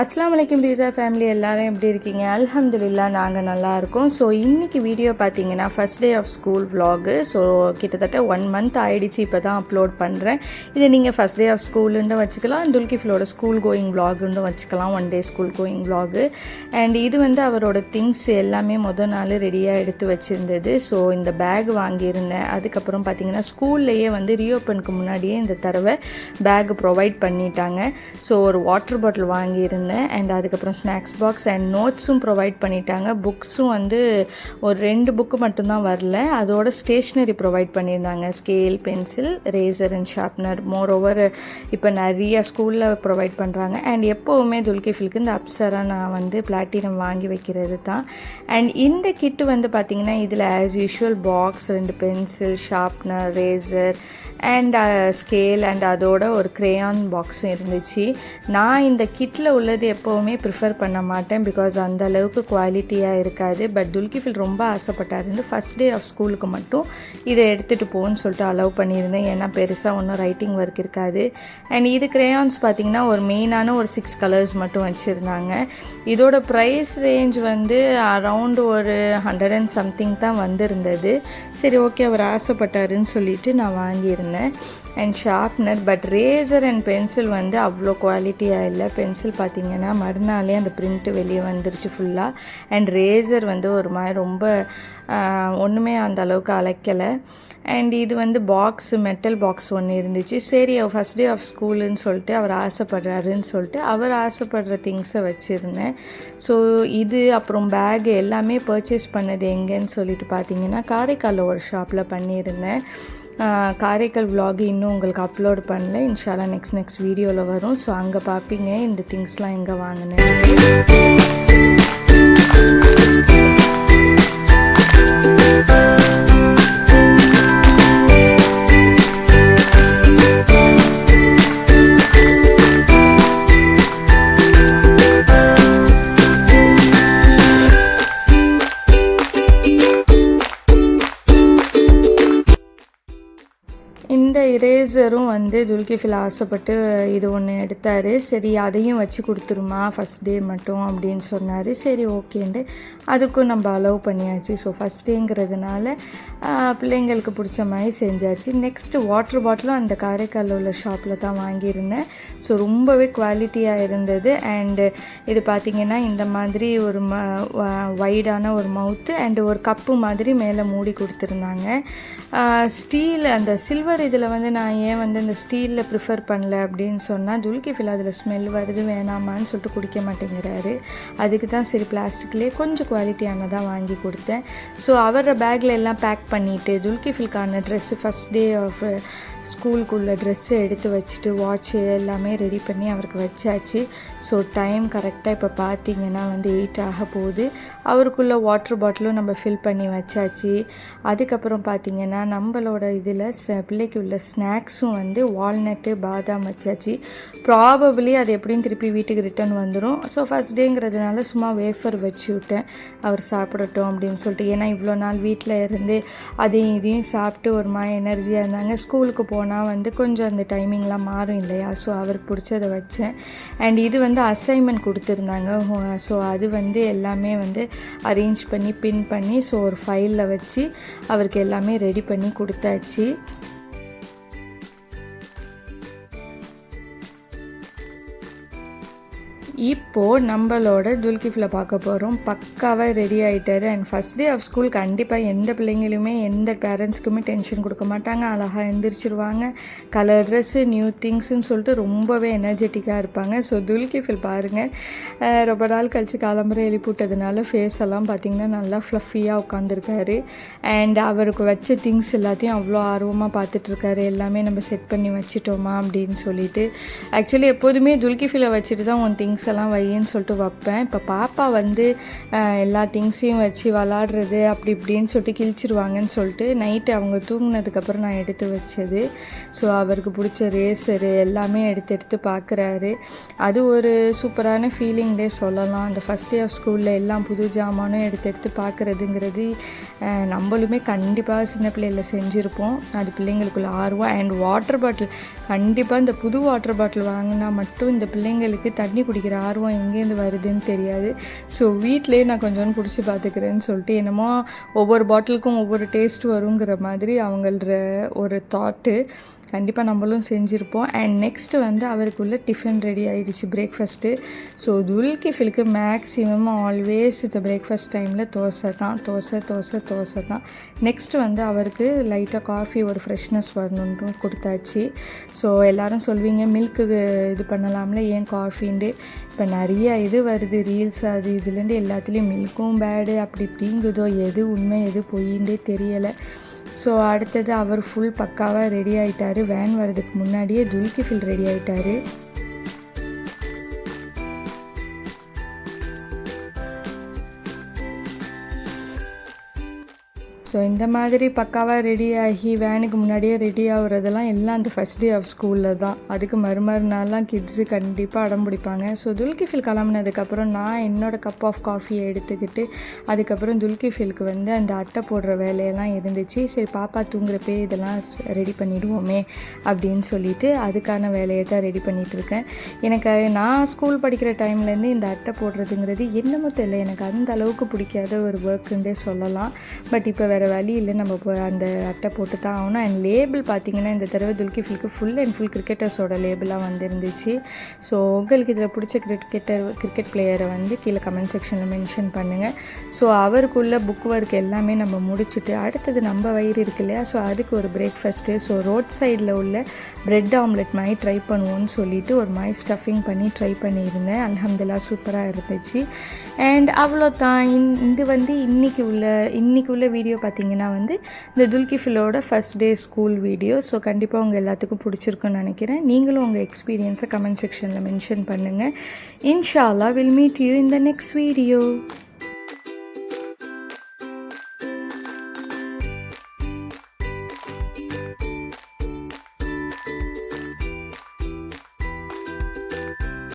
அஸ்ஸலாமு அலைக்கும் ரீசா ஃபேமிலி எல்லாரும் எப்படி இருக்கீங்க? அல்ஹம்துலில்லாஹ் நாங்கள் நல்லா இருக்கோம். ஸோ இன்றைக்கி வீடியோ பார்த்தீங்கன்னா first day of school vlog. So கிட்டத்தட்ட 1 month ஆகிடுச்சு இப்போ தான் அப்லோட் பண்ணுறேன். இதை நீங்கள் ஃபஸ்ட் டே ஆஃப் ஸ்கூலுன்னு வச்சுக்கலாம், துல்கிஃபிலோட ஸ்கூல் கோயிங் vlogன்னு வச்சுக்கலாம், 1 day school going vlog. And இது வந்து அவரோட திங்ஸ் எல்லாமே நாள் ரெடியாக எடுத்து வச்சுருந்தது. ஸோ இந்த பேக் வாங்கியிருந்தேன். அதுக்கப்புறம் பார்த்தீங்கன்னா ஸ்கூல்லையே வந்து ரீஓப்பனுக்கு முன்னாடியே இந்த தடவை பேக் ப்ரொவைட் பண்ணிட்டாங்க. ஸோ ஒரு வாட்டர் பாட்டில் வாங்கியிருந்தேன். அண்ட் அதுக்கப்புறம் ஸ்நாக்ஸ் பாக்ஸ் அண்ட் நோட்ஸும் ப்ரொவைட் பண்ணிட்டாங்க. புக்ஸும் வந்து ஒரு 2 புக்கு மட்டும்தான் வரல, அதோட ஸ்டேஷ்னரி ப்ரொவைட் பண்ணியிருந்தாங்க, scale, pencil, eraser and sharpener. Moreover இப்போ நிறைய ஸ்கூலில் ப்ரொவைட் பண்ணுறாங்க. அண்ட் எப்போவுமே துல்கிஃபிலுக்கு இந்த அப்சரா நான் வந்து பிளாட்டினம் வாங்கி வைக்கிறது தான். அண்ட் இந்த கிட்டு வந்து பார்த்திங்கன்னா இதில் as usual box, 2 pencil, sharpener, eraser and scale and அதோட ஒரு க்ரேயான் பாக்ஸும் இருந்துச்சு. நான் இந்த கிட்டில் உள்ளது எப்போவுமே ப்ரிஃபர் பண்ண மாட்டேன், பிகாஸ் அந்த அளவுக்கு குவாலிட்டியாக இருக்காது. பட் துல்கிஃபில் ரொம்ப ஆசைப்பட்டார், இருந்து ஃபஸ்ட் டே ஆஃப் ஸ்கூலுக்கு மட்டும் இதை எடுத்துகிட்டு போன்னு சொல்லிட்டு அலோவ் பண்ணியிருந்தேன். ஏன்னா பெருசாக ஒன்றும் ரைட்டிங் ஒர்க் இருக்காது. அண்ட் இது க்ரேயான்ஸ் பார்த்திங்கன்னா ஒரு மெயினான ஒரு 6 கலர்ஸ் மட்டும் வச்சுருந்தாங்க. இதோட ப்ரைஸ் ரேஞ்ச் வந்து அரவுண்ட் ஒரு 100 and something தான் வந்திருந்தது. சரி ஓகே, அவர் ஆசைப்பட்டாருன்னு சொல்லிட்டு நான் வாங்கியிருந்தேன். And sharpener, but eraser and pencil வந்து அவ்வளோ குவாலிட்டியாக இல்லை. பென்சில் பார்த்திங்கன்னா மறுநாளே அந்த பிரிண்ட்டு வெளியே வந்துருச்சு ஃபுல்லாக. அண்ட் ரேசர் வந்து ஒரு மாதிரி ரொம்ப ஒன்றுமே அந்த அளவுக்கு அழைக்கலை. அண்ட் இது வந்து பாக்ஸு, மெட்டல் பாக்ஸ் ஒன்று இருந்துச்சு. சரி ஃபஸ்ட் டே ஆஃப் ஸ்கூலுன்னு சொல்லிட்டு அவர் ஆசைப்படுறாருன்னு சொல்லிட்டு அவர் ஆசைப்படுற திங்ஸை வச்சுருந்தேன். ஸோ இது அப்புறம் பேக் எல்லாமே பர்ச்சேஸ் பண்ணது எங்கேன்னு சொல்லிட்டு பார்த்தீங்கன்னா காரைக்காலில் ஒரு ஷாப்பில் பண்ணியிருந்தேன். காரைக்கால் vlog இன்னும் உங்களுக்கு அப்லோட் பண்ணல, இன்ஷால்லா நெக்ஸ்ட் வீடியோவில் வரும். ஸோ அங்கே பார்ப்பீங்க இந்த திங்ஸ்லாம் எங்கே வாங்கினேன். இந்த இரேசரும் வந்து துல்கிஃபில் ஆசைப்பட்டு இது ஒன்று எடுத்தார். சரி அதையும் வச்சு கொடுத்துருமா ஃபஸ்ட் டே மட்டும் அப்படின்னு சொன்னார். சரி ஓகேன்ட்டு அதுக்கும் நம்ம அலோவ் பண்ணியாச்சு. ஸோ ஃபஸ்ட் டேங்கிறதுனால பிள்ளைங்களுக்கு பிடிச்ச மாதிரி செஞ்சாச்சு. நெக்ஸ்ட்டு வாட்டர் பாட்டிலும் அந்த காரைக்காலில் உள்ள ஷாப்பில் தான் வாங்கியிருந்தேன். ஸோ ரொம்பவே குவாலிட்டியாக இருந்தது. அண்டு இது பார்த்திங்கன்னா இந்த மாதிரி ஒரு வைடான ஒரு மவுத்து அண்டு ஒரு கப்பு மாதிரி மேலே மூடி கொடுத்துருந்தாங்க. ஸ்டீல் அந்த சில்வர் இதில் வந்து நான் ஏன் வந்து இந்த ஸ்டீலில் ப்ரிஃபர் பண்ணல அப்படின்னு சொன்னால் துல்கிஃபில் அதில் ஸ்மெல் வருது வேணாமான்னு சொல்லிட்டு குடிக்க மாட்டேங்கிறாரு. அதுக்கு தான் சரி பிளாஸ்டிக்லேயே கொஞ்சம் குவாலிட்டியானதாக வாங்கி கொடுத்தேன். ஸோ அவரோட பேக்கில் எல்லாம் பேக் பண்ணிவிட்டு துல்கிஃபிலுக்கான ட்ரெஸ்ஸு ஃபஸ்ட் டே ஆஃப் ஸ்கூலுக்குள்ளே ட்ரெஸ்ஸு எடுத்து வச்சுட்டு வாட்ச்சு எல்லாமே ரெடி பண்ணி அவருக்கு வச்சாச்சு. ஸோ டைம் கரெக்டாக இப்போ பார்த்திங்கன்னா வந்து 8 ஆக போகுது. அவருக்குள்ளே வாட்டர் பாட்டிலும் நம்ம ஃபில் பண்ணி வச்சாச்சு. அதுக்கப்புறம் பார்த்திங்கன்னா நம்மளோட இதில் பிள்ளைக்கு உள்ள ஸ்நாக்ஸும் வந்து வால்நட்டு, பாதாம் வச்சாச்சு. ப்ராபபிளி அது எப்படியும் திருப்பி வீட்டுக்கு ரிட்டர்ன் வந்துடும். ஸோ ஃபஸ்ட் டேங்கிறதுனால சும்மா வேஃபர் வச்சு விட்டேன், அவர் சாப்பிடட்டும் அப்படின்னு சொல்லிட்டு. ஏன்னா இவ்வளோ நாள் வீட்டில் இருந்து அதையும் இதையும் சாப்பிட்டு ஒரு மாதிரி எனர்ஜியாக இருந்தாங்க. ஸ்கூலுக்கு போனால் வந்து கொஞ்சம் அந்த டைமிங்லாம் மாறும் இல்லையா. ஸோ அவருக்கு பிடிச்சதை வச்சேன். அண்ட் இது வந்து அசைன்மெண்ட் கொடுத்துருந்தாங்க. ஸோ அது வந்து எல்லாமே வந்து அரேஞ்ச் பண்ணி பின் பண்ணி ஸோ ஒரு ஃபைலில் வச்சு அவருக்கு எல்லாமே ரெடி பண்ணி கொடுத்தாச்சு. இப்போது நம்மளோட துல்கிஃபில் பார்க்க போகிறோம். பக்காவாக ரெடி ஆகிட்டார். And first day of school கண்டிப்பாக எந்த பிள்ளைங்களுமே எந்த பேரண்ட்ஸ்க்குமே டென்ஷன் கொடுக்க மாட்டாங்க. அழகாக எழுந்திரிச்சிருவாங்க. கலர் ட்ரெஸ்ஸு, நியூ திங்ஸ்ன்னு சொல்லிட்டு ரொம்பவே எனர்ஜெட்டிக்காக இருப்பாங்க. ஸோ துல்கிஃபில் பாருங்கள், ரொம்ப நாள் கழித்து காலம்பரை எழுப்பிவிட்டதுனால ஃபேஸ் எல்லாம் பார்த்திங்கன்னா நல்லா ஃப்ளஃபியாக உட்காந்துருக்காரு. அண்ட் அவருக்கு வச்ச திங்ஸ் எல்லாத்தையும் அவ்வளோ ஆர்வமாக பார்த்துட்ருக்காரு. எல்லாமே நம்ம செட் பண்ணி வச்சிட்டோமா அப்படின்னு சொல்லிட்டு. ஆக்சுவலி எப்போதுமே துல்கிஃபிலை வச்சுட்டு தான் உன் திங்ஸ் எல்லாம் வையின்னு சொல்லிட்டு வைப்பேன். இப்போ பாப்பா வந்து எல்லா திங்ஸையும் வச்சு விளாடுறது அப்படி இப்படின்னு சொல்லிட்டு கிழிச்சிருவாங்கன்னு சொல்லிட்டு நைட்டு அவங்க தூங்கினதுக்கப்புறம் நான் எடுத்து வச்சது. ஸோ அவருக்கு பிடிச்ச ரேசரு எல்லாமே எடுத்து பார்க்குறாரு. அது ஒரு சூப்பரான ஃபீலிங்லே சொல்லலாம். அந்த ஃபஸ்ட் டே ஆஃப் ஸ்கூலில் எல்லாம் புது ஜாமானும் எடுத்து பார்க்குறதுங்கிறது நம்மளுமே கண்டிப்பாக சின்ன பிள்ளையில் செஞ்சுருப்போம். அது பிள்ளைங்களுக்குள்ள ஆர்வம். அண்ட் வாட்டர் பாட்டில் கண்டிப்பாக இந்த புது வாட்டர் பாட்டில் வாங்கினா மட்டும் இந்த பிள்ளைங்களுக்கு தண்ணி குடிக்கிற படிக்கிற ஆர்வம் எங்கேருந்து வருதுன்னு தெரியாது. ஸோ வீட்டிலேயே நான் கொஞ்சம் பிடிச்சி பார்த்துக்கிறேன்னு சொல்லிட்டு என்னமோ ஒவ்வொரு பாட்டிலுக்கும் ஒவ்வொரு டேஸ்ட் வருங்கிற மாதிரி அவங்கள ஒரு தாட்டு. கண்டிப்பாக நம்மளும் செஞ்சுருப்போம். அண்ட் நெக்ஸ்ட்டு வந்து அவருக்குள்ள டிஃபன் ரெடி ஆகிடுச்சு, பிரேக்ஃபாஸ்ட்டு. ஸோ துல்கிஃபிலுக்கு மேக்ஸிமம் ஆல்வேஸ் இந்த பிரேக்ஃபாஸ்ட் டைமில் தோசை தான். நெக்ஸ்ட்டு வந்து அவருக்கு லைட்டாக காஃபி ஒரு ஃப்ரெஷ்னஸ் வரணுன்ட்டு கொடுத்தாச்சு. ஸோ எல்லோரும் சொல்வீங்க மில்க்கு இது பண்ணலாம்ல, ஏன் காஃபின்ட்டு. இப்போ நிறைய இது வருது ரீல்ஸ் அது இதுலேருந்து எல்லாத்துலேயும் மில்க்கும் பேடு அப்படி இப்படிங்குதோ, எது உண்மை எது பொய்யின்றே தெரியலை. ஸோ அடுத்தது அவர் ஃபுல் பக்காவாக ரெடி ஆகிட்டார். வேன் வர்றதுக்கு முன்னாடியே துல்கிஃபில் ரெடி ஆகிட்டார். ஸோ இந்த மாதிரி பக்காவாக ரெடி ஆகி வேனுக்கு முன்னாடியே ரெடி ஆகுறதெல்லாம் எல்லாம் அந்த ஃபஸ்ட் டே ஆஃப் ஸ்கூலில் தான். அதுக்கு மறுநாள்லாம் கிட்ஸு கண்டிப்பாக அடம் பிடிப்பாங்க. ஸோ துல்கிஃபில் கிளம்புனதுக்கப்புறம் நான் என்னோடய கப் ஆஃப் காஃபியை எடுத்துக்கிட்டு அதுக்கப்புறம் துல்கிஃபிலுக்கு வந்து அந்த அட்டை போடுற வேலையெல்லாம் இருந்துச்சு. சரி பாப்பா தூங்குறப்பே இதெல்லாம் ரெடி பண்ணிவிடுவோமே அப்படின்னு சொல்லிட்டு அதுக்கான வேலையை தான் ரெடி பண்ணிகிட்ருக்கேன். எனக்கு நான் ஸ்கூல் படிக்கிற டைம்லேருந்து இந்த அட்டை போடுறதுங்கிறது என்னமோ தெரியல, எனக்கு அந்த அளவுக்கு பிடிக்காத ஒரு ஒர்க்குன்றே சொல்லலாம். பட் இப்போ வேறு வழி இல்லை, நம்ம அந்த அட்டை போட்டு தான் ஆகணும். அண்ட் லேபிள் பார்த்திங்கன்னா இந்த தடவை துல்கிஃபிலுக்கு ஃபுல் அண்ட் ஃபுல் கிரிக்கெட்டர்ஸோட லேபிளாக வந்துருந்துச்சு. ஸோ உங்களுக்கு இதில் பிடிச்ச கிரிக்கெட் பிளேயரை வந்து கீழே கமெண்ட் செக்ஷனில் மென்ஷன் பண்ணுங்கள். ஸோ அவருக்குள்ள புக் ஒர்க் எல்லாமே நம்ம முடிச்சுட்டு அடுத்தது நம்ம வயிறு இருக்கு இல்லையா, ஸோ அதுக்கு ஒரு பிரேக்ஃபாஸ்ட்டு. ஸோ ரோட் சைடில் உள்ள ப்ரெட் ஆம்லெட் மாதிரி ட்ரை பண்ணுவோன்னு சொல்லிவிட்டு ஒரு மாதிரி ஸ்டஃபிங் பண்ணி ட்ரை பண்ணியிருந்தேன். அல்ஹம்துலில்லாஹ் சூப்பராக இருந்துச்சு. அண்ட் அவ்வளோதான். இது வந்து இன்றைக்கி உள்ள வீடியோ பார்த்திங்கன்னா வந்து இந்த துல்கிஃபிலோட first day school video. So கண்டிப்பாக உங்கள் எல்லாத்துக்கும் பிடிச்சிருக்குன்னு நினைக்கிறேன். நீங்களும் உங்கள் எக்ஸ்பீரியன்ஸை கமெண்ட் செக்ஷனில் மென்ஷன் பண்ணுங்கள். இன்ஷா அல்லாஹ் will meet you in the next video.